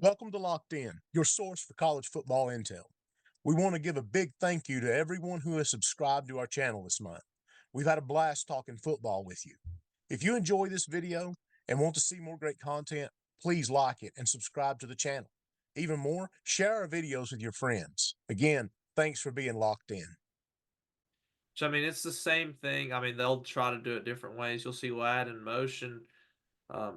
Welcome to Locked In, your source for college football intel. We want to give a big thank you to everyone who has subscribed to our channel this month. We've had a blast talking football with you. If you enjoy this video and want to see more great content, please like it and subscribe to the channel. Even more, share our videos with your friends. Again, thanks for being locked in. So, I mean, it's the same thing. I mean, they'll try to do it different ways. You'll see Lad in motion,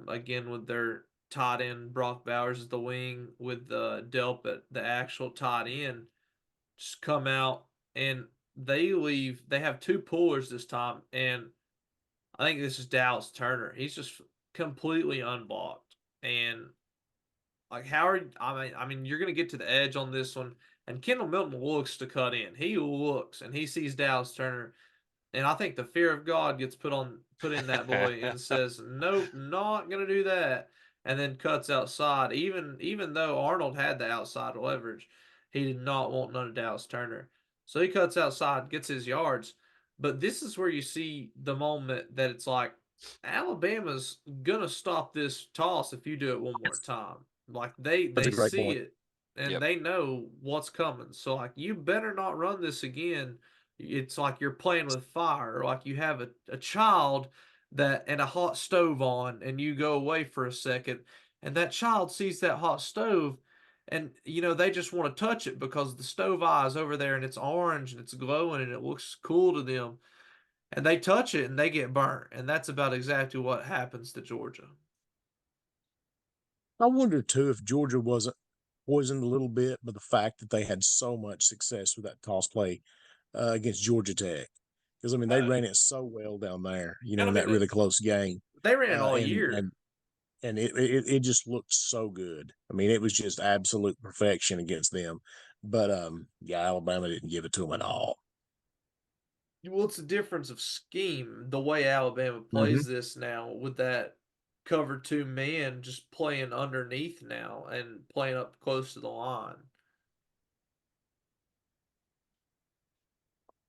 again with their tight end Brock Bowers at the wing with Delp at the actual tight end. Just come out and they leave. They have two pullers this time, and I think this is Dallas Turner. He's just completely unblocked, and like Howard. I mean, you're gonna get to the edge on this one, and Kendall Milton looks to cut in. He looks, and he sees Dallas Turner. And I think the fear of God gets put in that boy and says, "Nope, not gonna do that." And then cuts outside. Even though Arnold had the outside leverage, he did not want none of Dallas Turner. So he cuts outside, gets his yards. But this is where you see the moment that it's like Alabama's gonna stop this toss if you do it one more time. Like they That's they a great see point. it and Yep. they know what's coming. So like you better not run this again. It's like you're playing with fire, like you have a child that and a hot stove on, and you go away for a second, and that child sees that hot stove, and they just want to touch it because the stove eye is over there and it's orange and it's glowing and it looks cool to them, and they touch it and they get burnt, and that's about exactly what happens to Georgia. I wonder too if Georgia wasn't poisoned a little bit by the fact that they had so much success with that toss play against Georgia Tech. Because I mean, they Uh, ran it so well down there, and I in mean that really close game, they ran it uh, all and year. and and it just looked so good. I mean, it was just absolute perfection against them. But yeah, Alabama didn't give it to them at all. Well, it's a difference of scheme. The way Alabama Mm-hmm. plays this now with that cover two man just playing underneath now and playing up close to the line.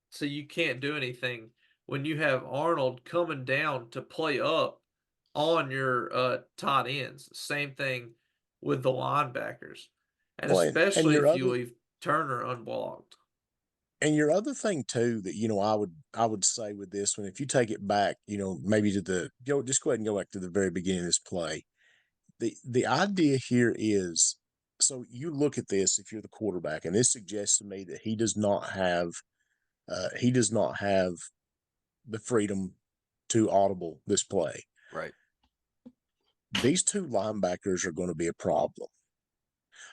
So you can't do anything when you have Arnold coming down to play up on your tight ends. Same thing with the linebackers. And Well, and especially your if you other leave Turner unblocked. and your other thing too that I would say with this one, if you take it back, maybe to just go ahead and go back to the very beginning of this play. The idea here is, so you look at this if you're the quarterback, and this suggests to me that he does not have the freedom to audible this play. Right. These two linebackers are going to be a problem.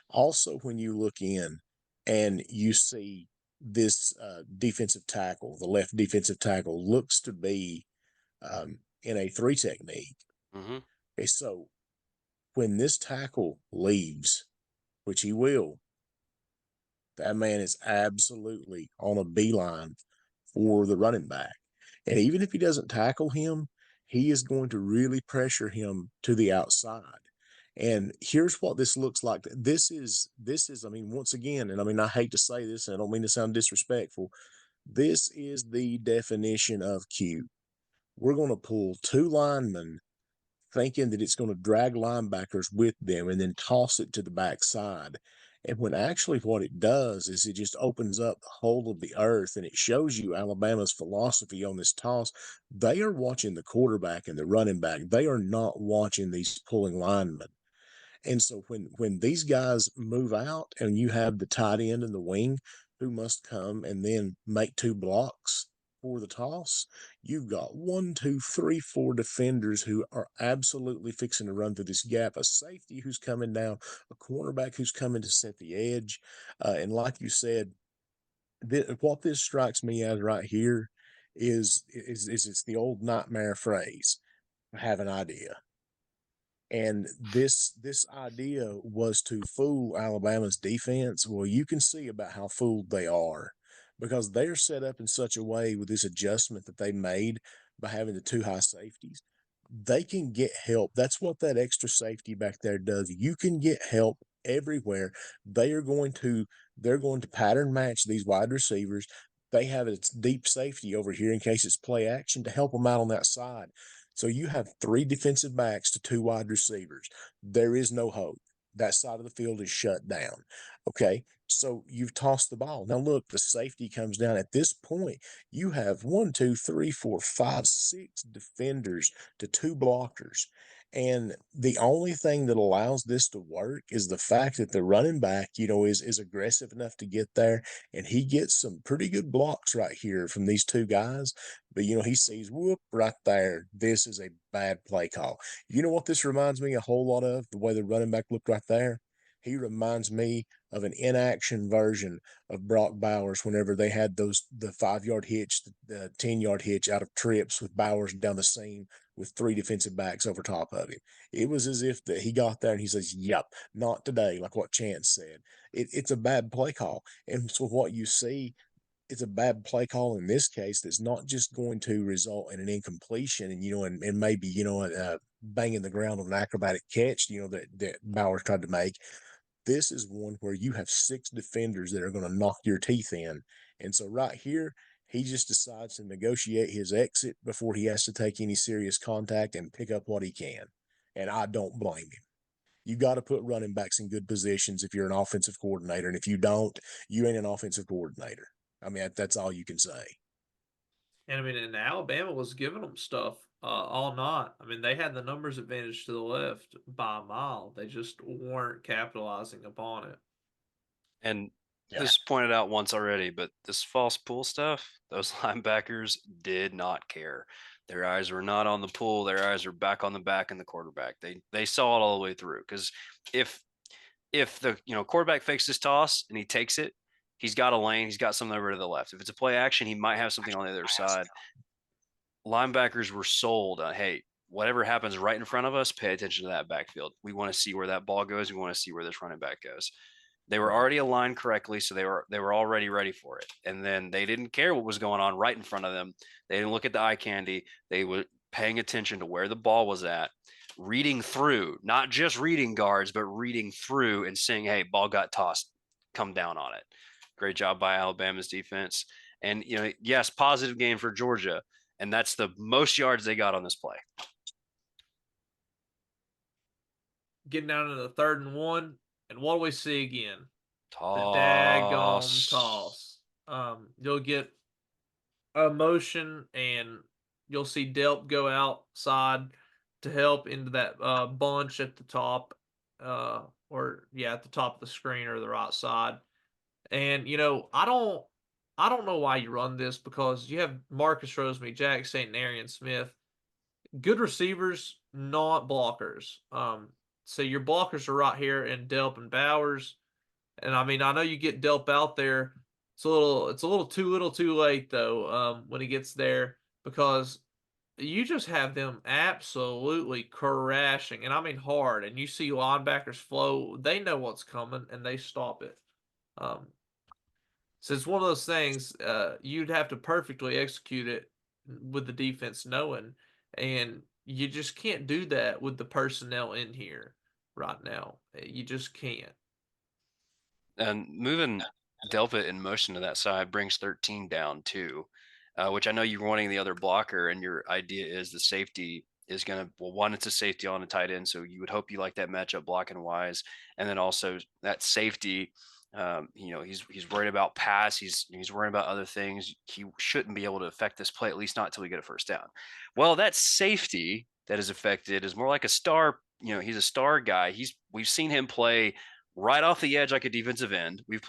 Also, when you look in and you see this defensive tackle, the left defensive tackle looks to be in a three technique. Mm-hmm. Okay, so when this tackle leaves, which he will, that man is absolutely on a beeline for the running back. And even if he doesn't tackle him, he is going to really pressure him to the outside. And here's what this looks like. I mean, once again, and I mean, I hate to say this, and I don't mean to sound disrespectful. This is the definition of cute. We're going to pull two linemen thinking that it's going to drag linebackers with them and then toss it to the backside. And when actually what it does is it just opens up the whole of the earth, and it shows you Alabama's philosophy on this toss. They are watching the quarterback and the running back. They are not watching these pulling linemen. And so when these guys move out and you have the tight end and the wing who must come and then make two blocks for the toss, you've got one, two, three, four defenders who are absolutely fixing to run through this gap. A safety who's coming down, a cornerback who's coming to set the edge. And like you said, what this strikes me as right here is it's the old nightmare phrase, have an idea. And this idea was to fool Alabama's defense. Well, you can see about how fooled they are, because they're set up in such a way with this adjustment that they made by having the two high safeties. They can get help. That's what that extra safety back there does. You can get help everywhere. They are going to they're going to pattern match these wide receivers. They have its deep safety over here in case it's play action to help them out on that side. So you have three defensive backs to two wide receivers. There is no hope. that side of the field is shut down. Okay. So you've tossed the ball. Now look, the safety comes down. At this point, you have one, two, three, four, five, six defenders to two blockers. And the only thing that allows this to work is the fact that the running back, is aggressive enough to get there, and he gets some pretty good blocks right here from these two guys. But he sees, whoop, right there. This is a bad play call. You know what this reminds me a whole lot of? The way the running back looked right there. He reminds me of an inaction version of Brock Bowers whenever they had the 5 yard hitch, the 10 yard hitch out of trips with Bowers down the seam with three defensive backs over top of him. It was as if that he got there and he says, "Yep, not today," like what Chance said. It's a bad play call, and so what you see, it's a bad play call in this case that's not just going to result in an incompletion and maybe banging the ground on an acrobatic catch that Bowers tried to make. This is one where you have six defenders that are going to knock your teeth in. And so right here, he just decides to negotiate his exit before he has to take any serious contact and pick up what he can. And I don't blame him. You got to put running backs in good positions if you're an offensive coordinator. And if you don't, you ain't an offensive coordinator. I mean, that's all you can say. And I mean, and Alabama was giving them stuff all night. I mean, they had the numbers advantage to the left by a mile. They just weren't capitalizing upon it. And Yeah. this pointed out once already, but this false pull stuff, those linebackers did not care. Their eyes were not on the pull. Their eyes were back on the back and the quarterback. They saw it all the way through. Because if the quarterback fakes this toss and he takes it, he's got a lane. He's got something over to the left. If it's a play action, he might have something on the other side. Linebackers were sold on, hey, whatever happens right in front of us, pay attention to that backfield. We want to see where that ball goes. We want to see where this running back goes. They were already aligned correctly, so they were already ready for it. And then they didn't care what was going on right in front of them. They didn't look at the eye candy. They were paying attention to where the ball was at, reading through, not just reading guards, but reading through and saying, hey, ball got tossed, come down on it. Great job by Alabama's defense. And, yes, positive game for Georgia. And that's the most yards they got on this play. Getting down to the 3rd and 1. And what do we see again? Toss. The daggone toss. You'll get a motion and you'll see Delp go outside to help into that bunch at the top. At the top of the screen or the right side. And I don't know why you run this because you have Marcus Rosemary, Jack St. and Arian Smith. Good receivers, not blockers. So your blockers are right here in Delp and Bowers. And I mean, I know you get Delp out there. It's a little too late though, when he gets there because you just have them absolutely crashing, and I mean hard. And you see linebackers flow; they know what's coming and they stop it. So it's one of those things. You'd have to perfectly execute it with the defense knowing, and you just can't do that with the personnel in here right now. You just can't. And moving Delpit in motion to that side brings 13 down too, which I know you're wanting the other blocker, and your idea is the safety is going to, one, it's a safety on a tight end, so you would hope you like that matchup blocking wise, and then also that safety. He's worried about pass. He's worried about other things. He shouldn't be able to affect this play, at least not until we get a first down. Well, that safety that is affected is more like a star. He's a star guy. We've seen him play right off the edge like a defensive end. We've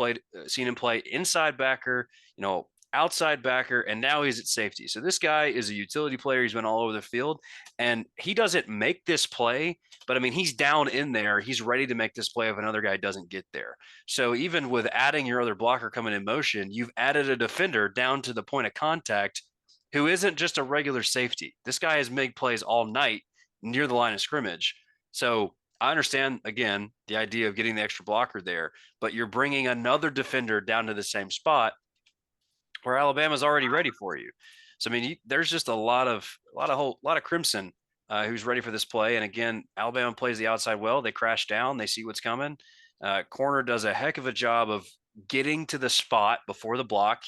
seen him play inside backer, outside backer, and now he's at safety. So this guy is a utility player. He's been all over the field, and he doesn't make this play, but I mean, he's down in there. He's ready to make this play if another guy doesn't get there. So even with adding your other blocker coming in motion, you've added a defender down to the point of contact who isn't just a regular safety. This guy has made plays all night near the line of scrimmage. So I understand, again, the idea of getting the extra blocker there, but you're bringing another defender down to the same spot where Alabama's already ready for you. So, I mean, there's just a lot of Crimson who's ready for this play. And again, Alabama plays the outside well. They crash down. They see what's coming. Corner does a heck of a job of getting to the spot before the block.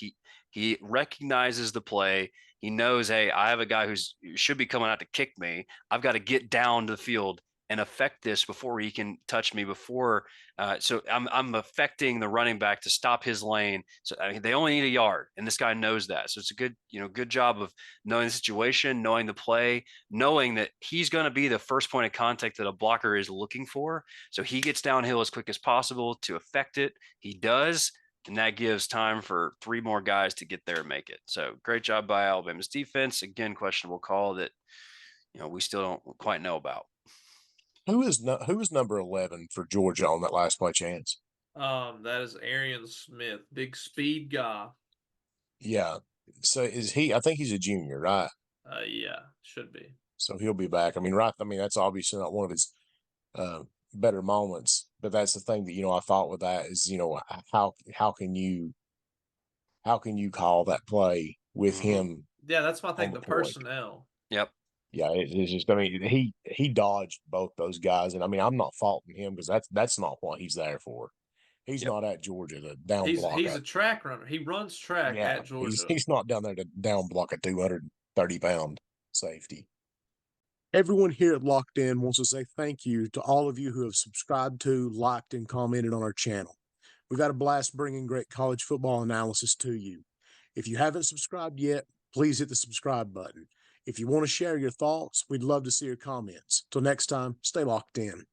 He recognizes the play. He knows, hey, I have a guy who should be coming out to kick me. I've got to get down to the field and affect this before he can touch me before. So I'm affecting the running back to stop his lane. So I mean, they only need a yard, and this guy knows that. So it's a good job of knowing the situation, knowing the play, knowing that he's going to be the first point of contact that a blocker is looking for. So he gets downhill as quick as possible to affect it. He does. And that gives time for 3 more guys to get there and make it. So great job by Alabama's defense. Again, questionable call that, we still don't quite know about. Who is number 11 for Georgia on that last play chance? That is Arian Smith, big speed guy. Yeah. So is he? I think he's a junior, right? Yeah, should be. So he'll be back. I mean, right. I mean, that's obviously not one of his better moments, but that's the thing that I thought with that is how can you call that play with him? Yeah, that's my thing. the The point. personnel. Yep. Yeah, it's just. I mean, he dodged both those guys, and I mean, I'm not faulting him because that's not what he's there for. He's Yep. not at Georgia to down block. He's a track runner. He runs track at Georgia. He's not down there to down block a 230-pound safety. Everyone here at Locked In wants to say thank you to all of you who have subscribed to, liked, and commented on our channel. We've got a blast bringing great college football analysis to you. If you haven't subscribed yet, please hit the subscribe button. If you want to share your thoughts, we'd love to see your comments. Till next time, stay locked in.